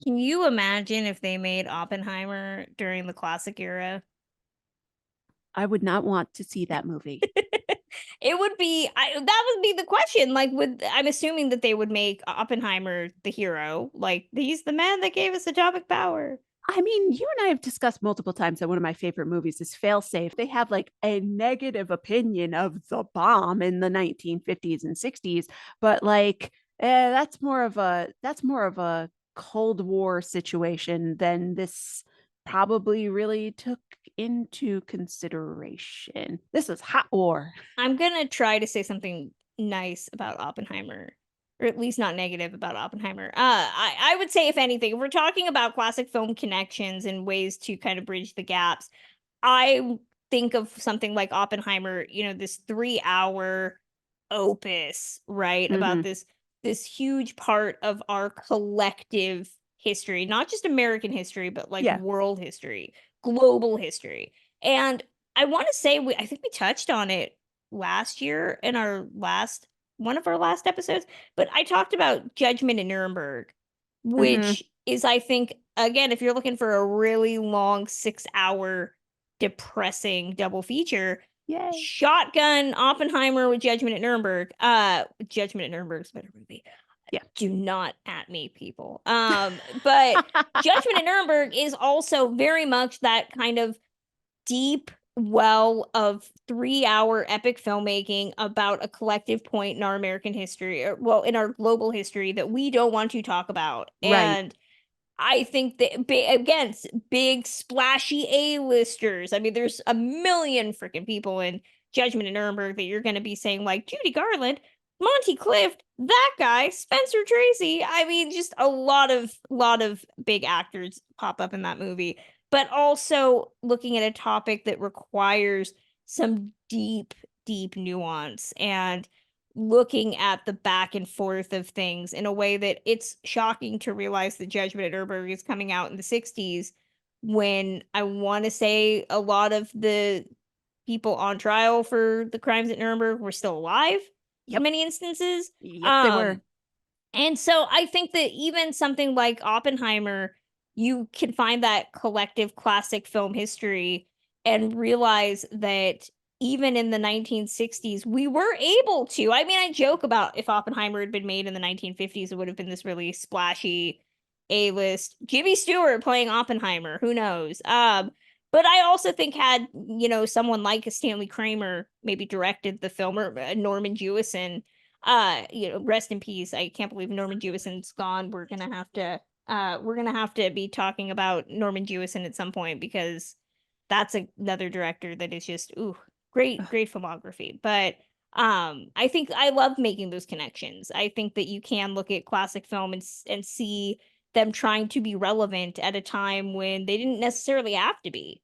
Can you imagine if they made Oppenheimer during the classic era? I would not want to see that movie. It would be that would be the question, like, would I'm assuming that they would make Oppenheimer the hero, like, "He's the man that gave us atomic power." I mean, you and I have discussed multiple times that one of my favorite movies is Failsafe. They have like a negative opinion of the bomb in the 1950s and 60s, but like that's more of a Cold War situation than this probably really took into consideration. This is hot war. I'm gonna try to say something nice about Oppenheimer, or at least not negative about Oppenheimer. I would say, if anything, if we're talking about classic film connections and ways to kind of bridge the gaps, I think of something like Oppenheimer, this 3-hour opus, right? About Hmm. this huge part of our collective history, not just American history, but like Yeah. world history, global history. And I want to say I think we touched on it last year in our last one of our last episodes, but I talked about Judgment in Nuremberg, Hmm. which is, I think, again, if you're looking for a really long 6-hour depressing double feature, Yay. Shotgun Oppenheimer with Judgment at Nuremberg. Judgment at Nuremberg's a better movie. Yeah. Do not at me, people. But Judgment at Nuremberg is also very much that kind of deep well of 3-hour epic filmmaking about a collective point in our American history, or well, in our global history, that we don't want to talk about. Right. And I think that again, big splashy A-listers. I mean, there's a million freaking people in Judgment in Nuremberg that you're going to be saying, like, Judy Garland, Monty Clift, that guy, Spencer Tracy. I mean, just a lot of big actors pop up in that movie. But also looking at a topic that requires some deep, deep nuance, and looking at the back and forth of things in a way that it's shocking to realize that Judgment at Nuremberg is coming out in the 60s, when I want to say a lot of the people on trial for the crimes at Nuremberg were still alive in Yep. many instances. Yep, they were. Um and so I think that even something like Oppenheimer, you can find that collective classic film history and realize that even in the 1960s, we were able to. I mean, I joke about, if Oppenheimer had been made in the 1950s, it would have been this really splashy A-list. Jimmy Stewart playing Oppenheimer, who knows? But I also think, had, someone like a Stanley Kramer maybe directed the film, or Norman Jewison, rest in peace. I can't believe Norman Jewison's gone. We're gonna have to be talking about Norman Jewison at some point, because that's another director that is just, ooh, great, Ugh. great filmography. But I think I love making those connections. I think that you can look at classic film and see them trying to be relevant at a time when they didn't necessarily have to be.